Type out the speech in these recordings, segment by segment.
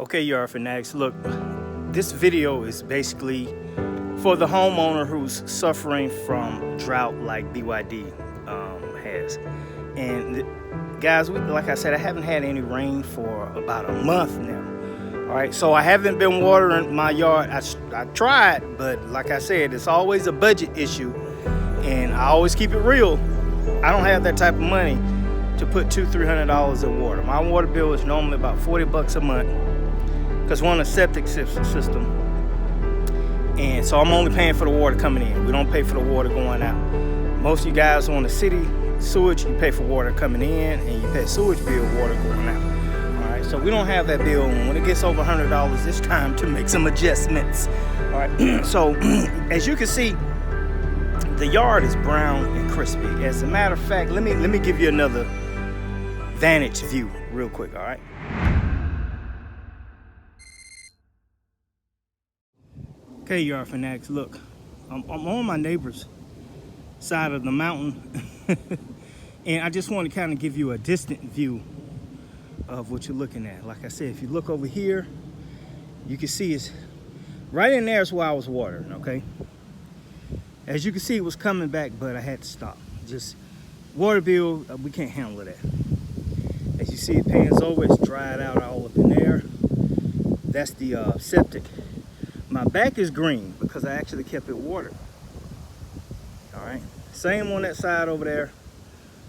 Okay, yard fanatics, look, this video is basically for the homeowner who's suffering from drought like BYD has. And guys, like I said, I haven't had any rain for about a month now. All right, so I haven't been watering my yard. I tried, but like I said, it's always a budget issue, and I always keep it real. I don't have that type of money to put $200-300 in water. My water bill is normally about $40 a month because we're on a septic system, and so I'm only paying for the water coming in. We don't pay for the water going out. Most of you guys on the city sewage, you pay for water coming in, and you pay sewage bill water going out. All right, so we don't have that bill. When it gets over $100, it's time to make some adjustments. All right, so as you can see, the yard is brown and crispy. As a matter of fact, let me give you another vantage view real quick. All right. Okay, yard fanatics, look, I'm on my neighbor's side of the mountain, and I just want to kind of give you a distant view of what you're looking at. Like I said, if you look over here, you can see it's right in there is where I was watering. Okay, as you can see, it was coming back, but I had to stop. Just water bill, we can't handle that. As you see, it pans over, it's dried out all up in there. That's the septic. My back is green because I actually kept it watered. All right, same on that side over there,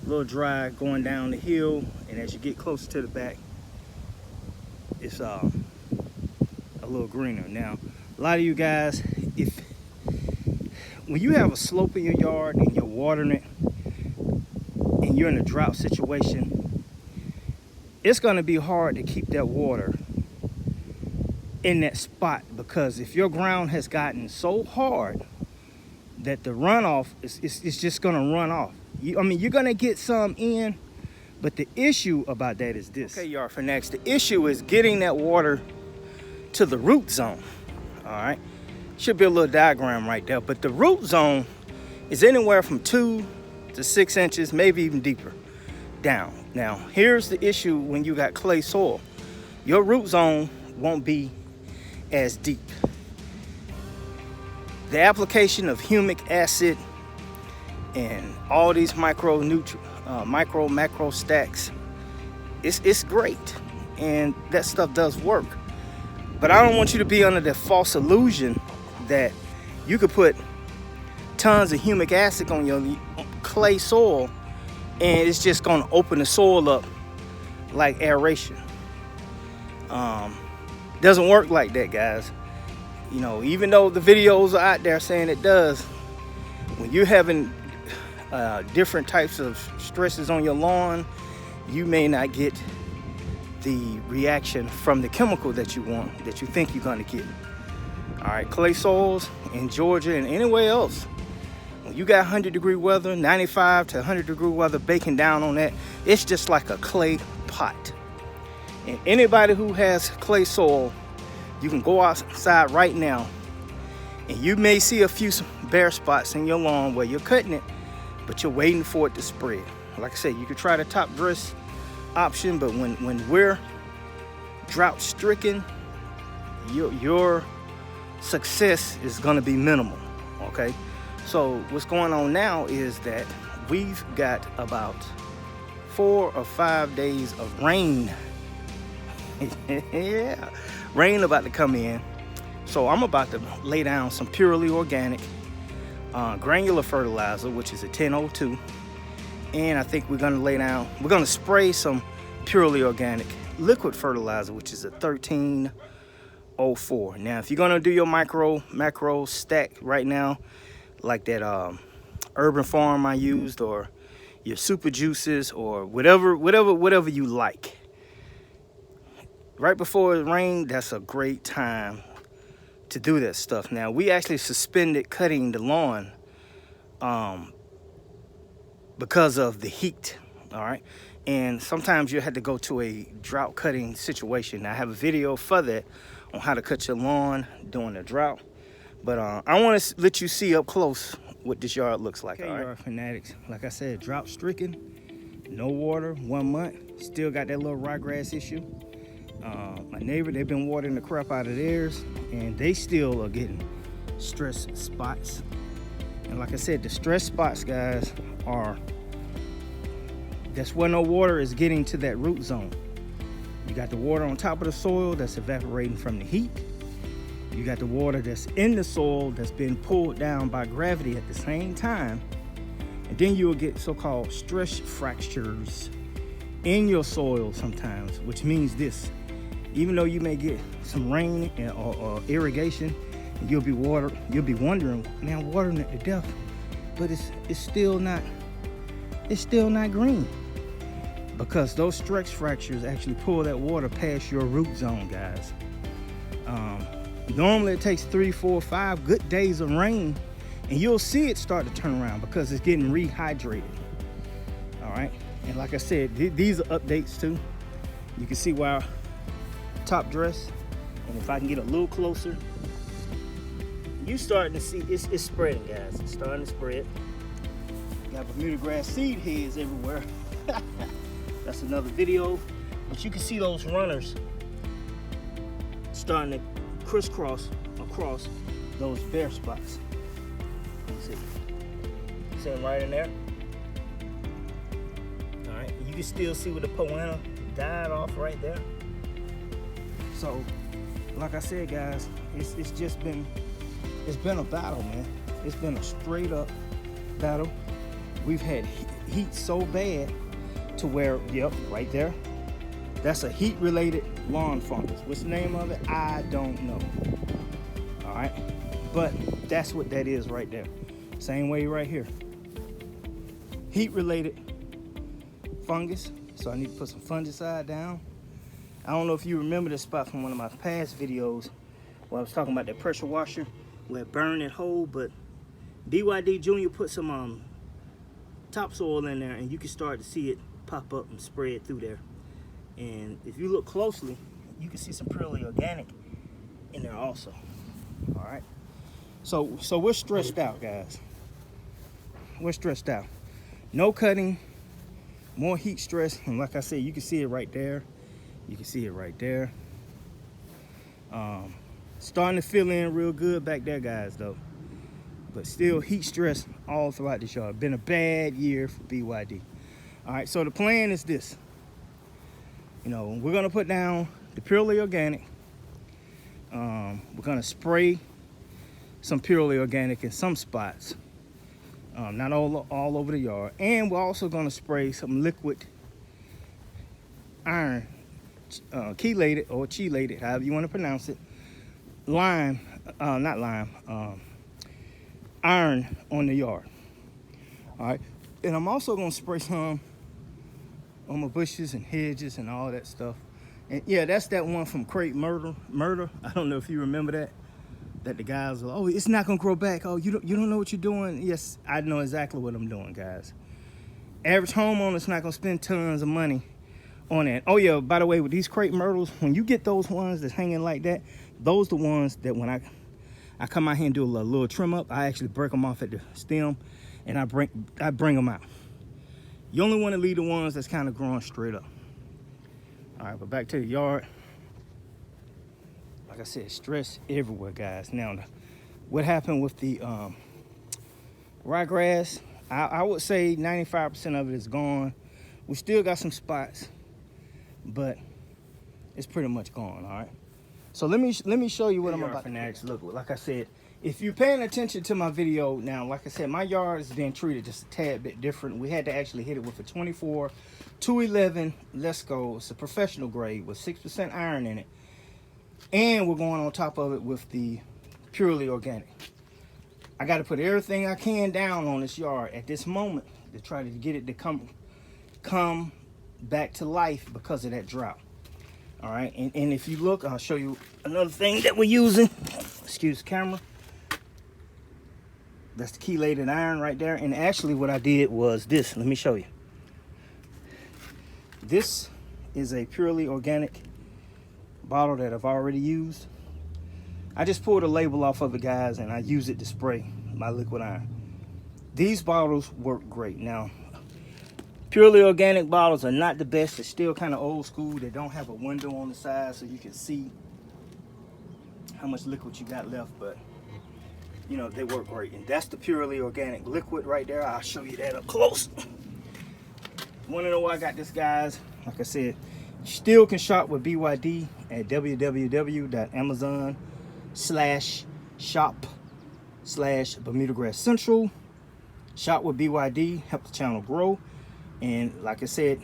a little dry going down the hill, and as you get closer to the back, it's a little greener. Now, a lot of you guys, when you have a slope in your yard and you're watering it and you're in a drought situation, it's gonna be hard to keep that water in that spot, because if your ground has gotten so hard that the runoff is just gonna run off. I mean, you're gonna get some in, but the issue about that is this. Okay, yard fanatics, the issue is getting that water to the root zone. All right, should be a little diagram right there, but the root zone is anywhere from 2 to 6 inches, maybe even deeper down. Now, here's the issue when you got clay soil. Your root zone won't be as deep. The application of humic acid and all these macro stacks, it's great, and that stuff does work. But I don't want you to be under the false illusion that you could put tons of humic acid on your clay soil and it's just gonna open the soil up like aeration. Doesn't work like that, guys. You know, even though the videos are out there saying it does, when you're having different types of stresses on your lawn, you may not get the reaction from the chemical that you want, that you think you're gonna get. All right, clay soils in Georgia and anywhere else, when you got 100-degree weather, 95 to 100-degree weather baking down on that, it's just like a clay pot. And anybody who has clay soil, you can go outside right now and you may see a few bare spots in your lawn where you're cutting it, but you're waiting for it to spread. Like I said, you could try the top dress option, but when we're drought stricken, your success is going to be minimal. Okay, so what's going on now is that we've got about 4 or 5 days of rain. Yeah, rain about to come in, so I'm about to lay down some purely organic granular fertilizer, which is a 1002, and I think we're gonna spray some purely organic liquid fertilizer, which is a 1304. Now, if you're gonna do your macro stack right now, like that Urban Farm I used, or your super juices, or whatever you like, right before it rained, that's a great time to do that stuff. Now, we actually suspended cutting the lawn because of the heat. All right, and sometimes you had to go to a drought cutting situation. Now, I have a video for that on how to cut your lawn during the drought, but I want to let you see up close what this yard looks like. Okay, all right, yard fanatics, like I said, drought stricken, no water, 1 month, still got that little ryegrass issue. My neighbor, they've been watering the crap out of theirs, and they still are getting stress spots. And like I said, the stress spots, guys, that's where no water is getting to that root zone. You got the water on top of the soil that's evaporating from the heat. You got the water that's in the soil that's been pulled down by gravity at the same time. And then you'll get so-called stress fractures in your soil sometimes, which means this: even though you may get some rain or irrigation, and you'll be wondering, man, I'm watering it to death, but it's still not green, because those stress fractures actually pull that water past your root zone, guys. Normally it takes 3, 4, 5 good days of rain, and you'll see it start to turn around because it's getting rehydrated. All right, and like I said, these are updates too. You can see where our top dress, and if I can get a little closer, you starting to see it's spreading, guys. It's starting to spread. Got Bermuda grass seed heads everywhere. That's another video, but you can see those runners starting to crisscross across those bare spots. Let's see. See them right in there? All right, you can still see where the poena died off right there. So, like I said, guys, it's been a battle, man. It's been a straight up battle. We've had heat so bad to where, yep, right there, that's a heat-related lawn fungus. What's the name of it? I don't know. All right, but that's what that is right there. Same way right here. Heat-related fungus. So I need to put some fungicide down. I don't know if you remember this spot from one of my past videos where I was talking about that pressure washer where it burned that hole, but BYD Jr. put some topsoil in there, and you can start to see it pop up and spread through there. And if you look closely, you can see some purely organic in there also. All right, so we're stressed out, guys. We're stressed out. No cutting, more heat stress, and like I said, you can see it right there. You can see it right there. Starting to fill in real good back there, guys, though. But still heat stress all throughout this yard. Been a bad year for BYD. All right, so the plan is this. You know, we're gonna put down the purely organic. We're gonna spray some purely organic in some spots, not all over the yard. And we're also gonna spray some liquid iron, chelated or chelated, however you want to pronounce it, iron on the yard. All right, and I'm also gonna spray some on my bushes and hedges and all that stuff. And yeah, that's that one from Crate Murder. I don't know if you remember that the guys are, oh, it's not gonna grow back. Oh, you don't know what you're doing. Yes, I know exactly what I'm doing, guys. Average homeowner's not gonna spend tons of money on that. Oh yeah, by the way, with these Crate Myrtles, when you get those ones that's hanging like that, those the ones that when I come out here and do a little trim up, I actually break them off at the stem, and I bring them out. You only want to leave the ones that's kind of growing straight up. All right, but back to the yard. Like I said, stress everywhere, guys. Now, what happened with the ryegrass? I would say 95% of it is gone. We still got some spots, but it's pretty much gone. All right. So let me show you what I'm about to next. Look, like I said, if you're paying attention to my video now, like I said, my yard is being treated just a tad bit different. We had to actually hit it with a 24-211 Let's Go. It's a professional grade with 6% iron in it. And we're going on top of it with the purely organic. I got to put everything I can down on this yard at this moment to try to get it to come back to life because of that drought. All right, and if you look, I'll show you another thing that we're using. Excuse the camera. That's the chelated iron right there. And actually what I did was this. Let me show you. This is a purely organic bottle that I've already used. I just pulled a label off of it, guys, and I use it to spray my liquid iron. These bottles work great. Now, Purely organic bottles are not the best. They're still kind of old school. They don't have a window on the side so you can see how much liquid you got left, but you know, they work great. And that's the purely organic liquid right there. I'll show you that up close. Want to know why I got this, guys? Like I said, you still can shop with BYD at www.amazon/shop/Bermuda Grass Central. Shop with BYD, help the channel grow. And like I said,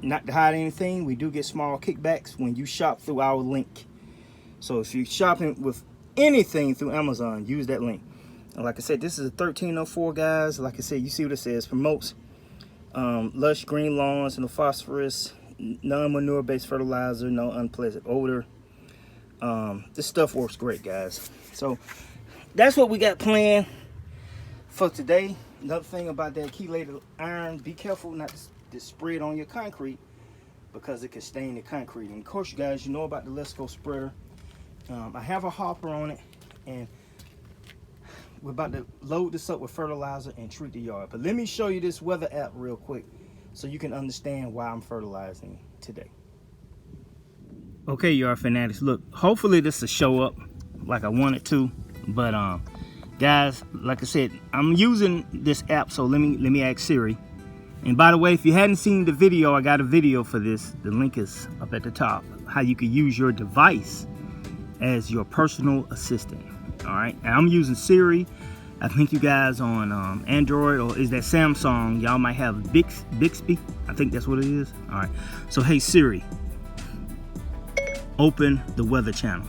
not to hide anything, we do get small kickbacks when you shop through our link. So if you're shopping with anything through Amazon, use that link. And like I said, this is a 1304, guys. Like I said, you see what it says. Promotes lush green lawns, no phosphorus, non-manure based fertilizer, no unpleasant odor. This stuff works great, guys. So that's what we got planned for today. Another thing about that chelated iron, be careful not to spray it on your concrete because it can stain the concrete. And of course, you guys, you know about the Let's Go spreader. I have a hopper on it, and we're about to load this up with fertilizer and treat the yard. But let me show you this weather app real quick so you can understand why I'm fertilizing today. Okay, yard fanatics, look, hopefully this will show up like I want it to. But guys, like I said, I'm using this app, so let me ask Siri. And by the way, if you hadn't seen the video, I got a video for this. The link is up at the top. How you can use your device as your personal assistant. All right, and I'm using Siri. I think you guys on Android, or is that Samsung, y'all might have Bixby. I think that's what it is. All right, so hey Siri, open the weather channel.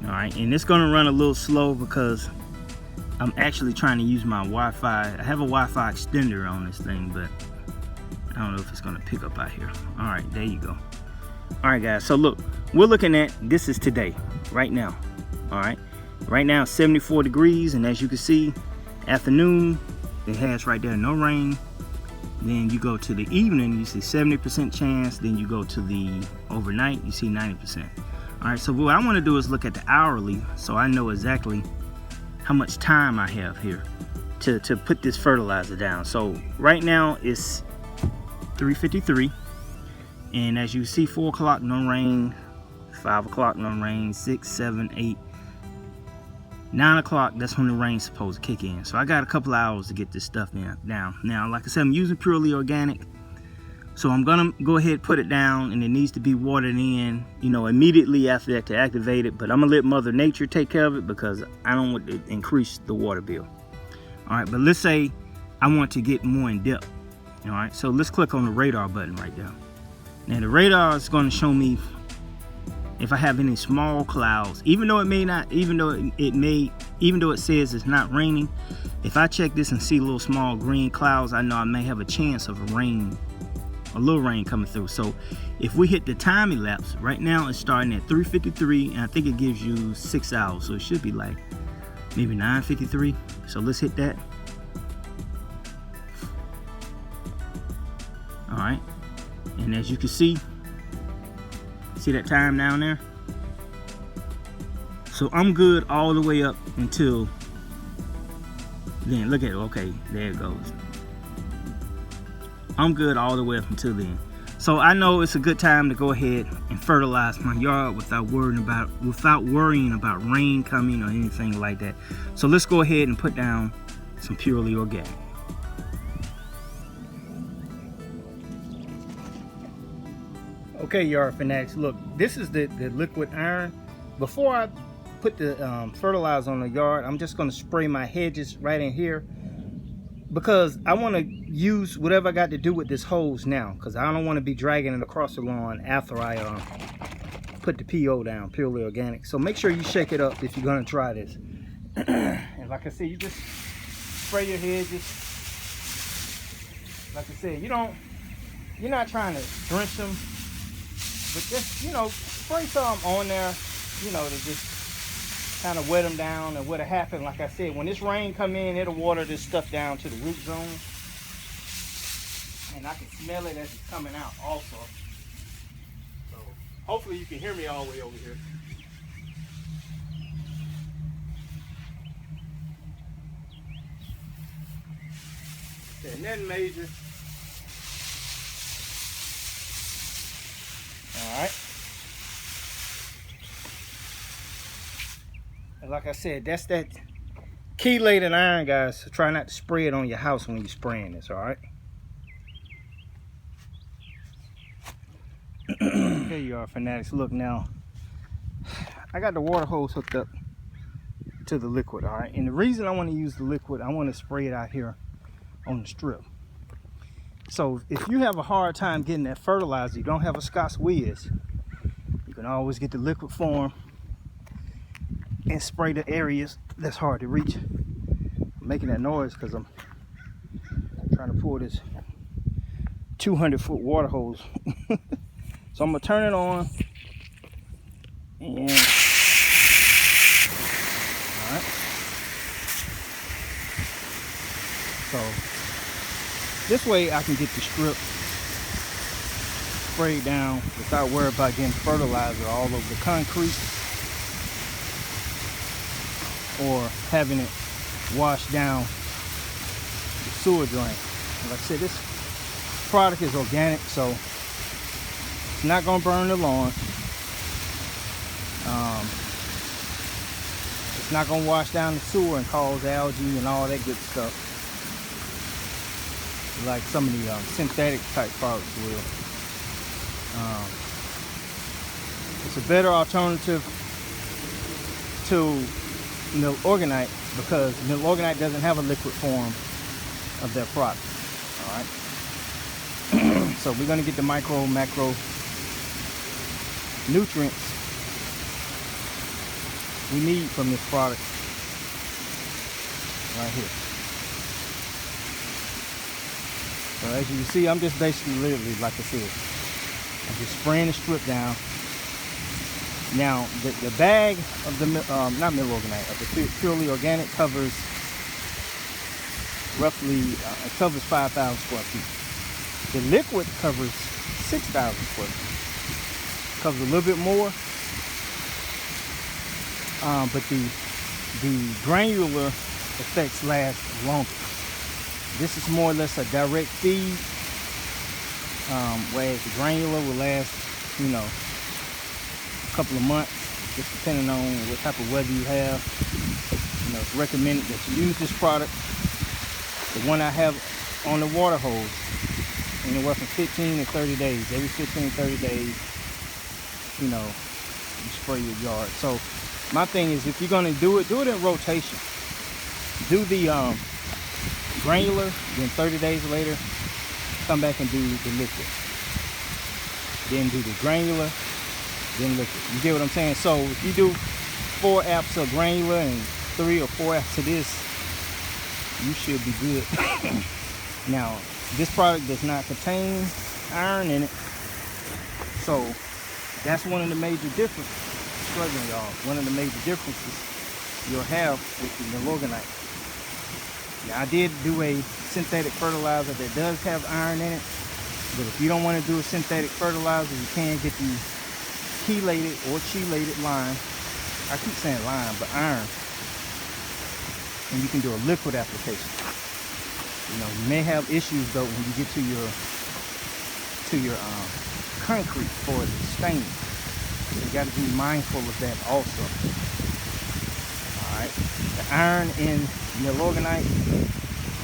All right, and it's gonna run a little slow because I'm actually trying to use my Wi-Fi. I have a Wi-Fi extender on this thing, but I don't know if it's gonna pick up out here. All right, there you go. All right, guys, so look, we're looking at, this is today, right now. All right, right now 74 degrees, and as you can see, afternoon, it has right there no rain. Then you go to the evening, you see 70% chance. Then you go to the overnight, you see 90%. All right, so what I want to do is look at the hourly, so I know exactly how much time I have here to put this fertilizer down. So right now it's 3:53, and as you see, 4 o'clock no rain, 5 o'clock no rain, 6, 7, 8, 9 o'clock, that's when the rain's supposed to kick in. So I got a couple hours to get this stuff down. Now, like I said, I'm using purely organic, so I'm gonna go ahead and put it down, and it needs to be watered in, you know, immediately after that to activate it. But I'm gonna let Mother Nature take care of it because I don't want to increase the water bill. All right, but let's say I want to get more in depth. All right, so let's click on the radar button right there. Now the radar is going to show me if I have any small clouds, even though it may not, even though it says it's not raining. If I check this and see little small green clouds, I know I may have a chance of a little rain coming through. So if we hit the time elapse, right now it's starting at 3:53, and I think it gives you 6 hours, so it should be like maybe 9:53. So let's hit that. All right, and as you can see that time down there? So I'm good all the way up until then. Look at it. Okay, there it goes. I'm good all the way up until then. So I know it's a good time to go ahead and fertilize my yard without worrying about rain coming or anything like that. So let's go ahead and put down some purely organic. Okay, yard fanatics, look, this is the liquid iron. Before I put the fertilizer on the yard, I'm just going to spray my hedges right in here because I want to use whatever I got to do with this hose now, because I don't want to be dragging it across the lawn after I put the PO down, purely organic. So make sure you shake it up if you're going to try this. And like I said, you just spray your hedges. Like I said, you're not trying to drench them, but just, you know, spray some on there, you know, to just kind of wet them down. And what'll happen, like I said, when this rain come in, it'll water this stuff down to the root zone. And I can smell it as it's coming out also. So hopefully you can hear me all the way over here. Okay, nothing major. All right. And like I said, that's that chelated iron, guys. So try not to spray it on your house when you're spraying this, all right? Here you are, fanatics. Look now, I got the water hose hooked up to the liquid, all right? And the reason I want to use the liquid, I want to spray it out here on the strip. So if you have a hard time getting that fertilizer, you don't have a Scott's Whiz, you can always get the liquid form and spray the areas that's hard to reach. I'm making that noise because I'm trying to pull this 200-foot water hose. So I'm gonna turn it on, and all right. So this way I can get the strip sprayed down without worrying about getting fertilizer all over the concrete or having it wash down the sewer drain. And like I said, this product is organic, so it's not going to burn the lawn. It's not going to wash down the sewer and cause algae and all that good stuff like some of the synthetic type products will. It's a better alternative to milk organite because milk organite doesn't have a liquid form of their product. All right. So we're going to get the micro, macro nutrients we need from this product right here. So as you can see, I'm just basically literally, like I said, I'm just spraying the strip down. Now the bag of the not milk organite, of the purely organic covers roughly it covers 5,000 square feet. The liquid covers 6,000 square feet. Covers a little bit more, but the granular effects last longer. This is more or less a direct feed, whereas the granular will last, you know, a couple of months, just depending on what type of weather you have. You know, it's recommended that you use this product. The one I have on the water hose, anywhere from 15 to 30 days. Every 15 to 30 days, you know, you spray your yard. So my thing is, if you're going to do it in rotation. Do the granular, then 30 days later, come back and do the liquid. Then do the granular, then liquid. You get what I'm saying? So if you do 4 apps of granular and 3 or 4 apps of this, you should be good. Now, this product does not contain iron in it. So that's one of the major differences. Struggling, y'all. One of the major differences you'll have with the milorganite. Now, I did do a synthetic fertilizer that does have iron in it, but if you don't want to do a synthetic fertilizer, you can get the chelated or chelated lime. I keep saying lime, but iron, and you can do a liquid application. You know, you may have issues though when you get to your concrete for the stain. So you got to be mindful of that also. All right, the iron in milorganite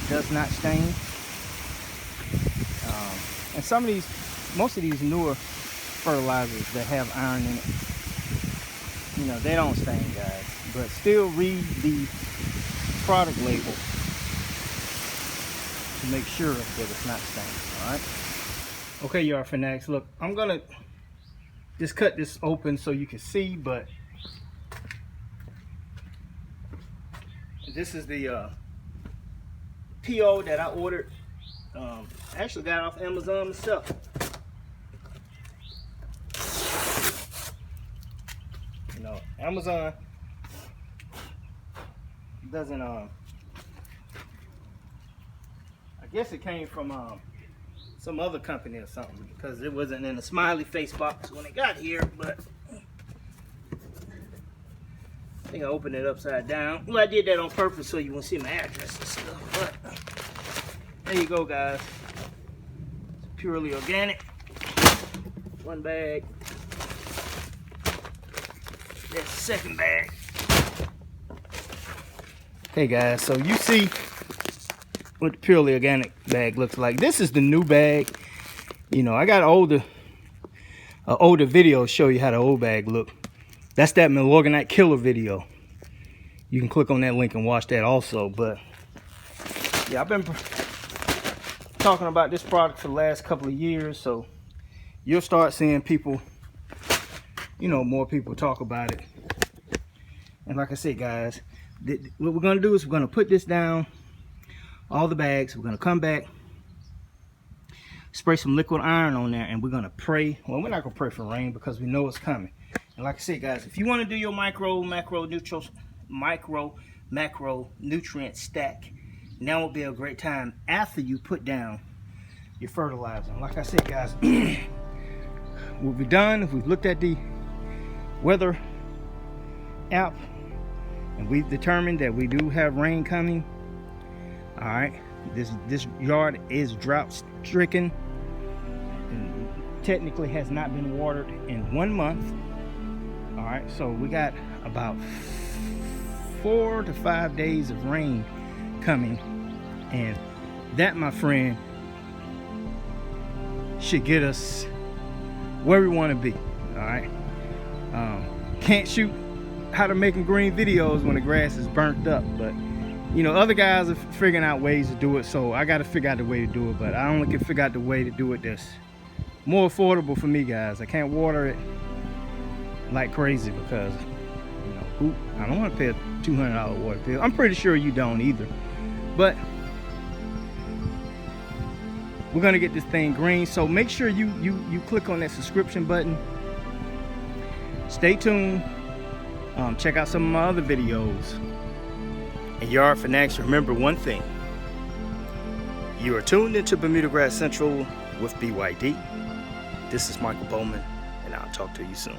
does not stain, and most of these newer fertilizers that have iron in it, you know, they don't stain, guys. But still read the product label to make sure that it's not stained. All right. Okay, y'all fanatics. Look, I'm gonna just cut this open so you can see, but this is the PO that I ordered. Actually got it off Amazon myself. You know, Amazon doesn't I guess it came from some other company or something, because it wasn't in a smiley face box when it got here, but I think I opened it upside down. Well, I did that on purpose so you won't see my address and stuff, but There you go, guys. It's purely organic. One bag. That's the second bag. Okay, guys, so you see what the purely organic bag looks like. This is the new bag. You know, I got older video show you how the old bag look. That's that Milorganite killer video. You can click on that link and watch that also. But yeah, I've been talking about this product for the last couple of years, so you'll start seeing people, you know, more people talk about it. And like I said, guys, what we're gonna do is we're gonna put this down, all the bags. We're gonna come back, spray some liquid iron on there, and we're gonna pray. Well, we're not gonna pray for rain because we know it's coming. And like I said, guys, if you want to do your macro nutrient stack, now would be a great time after you put down your fertilizer. And like I said, guys, what we've done, if we've looked at the weather app and we've determined that we do have rain coming. All right, this yard is drought stricken and technically has not been watered in 1 month. All right, so we got about 4 to 5 days of rain coming, and that, my friend, should get us where we want to be. All right, can't shoot how to make green videos when the grass is burnt up, but you know, other guys are figuring out ways to do it, so I got to figure out the way to do it. But I only can figure out the way to do it that's more affordable for me, guys. I can't water it like crazy because, you know, I don't want to pay a $200 water bill. I'm pretty sure you don't either. But we're gonna get this thing green, so make sure you click on that subscription button. Stay tuned. Check out some of my other videos. And Yard Fanatics, remember one thing: you are tuned into Bermuda Grass Central with BYD. This is Michael Bowman, and I'll talk to you soon.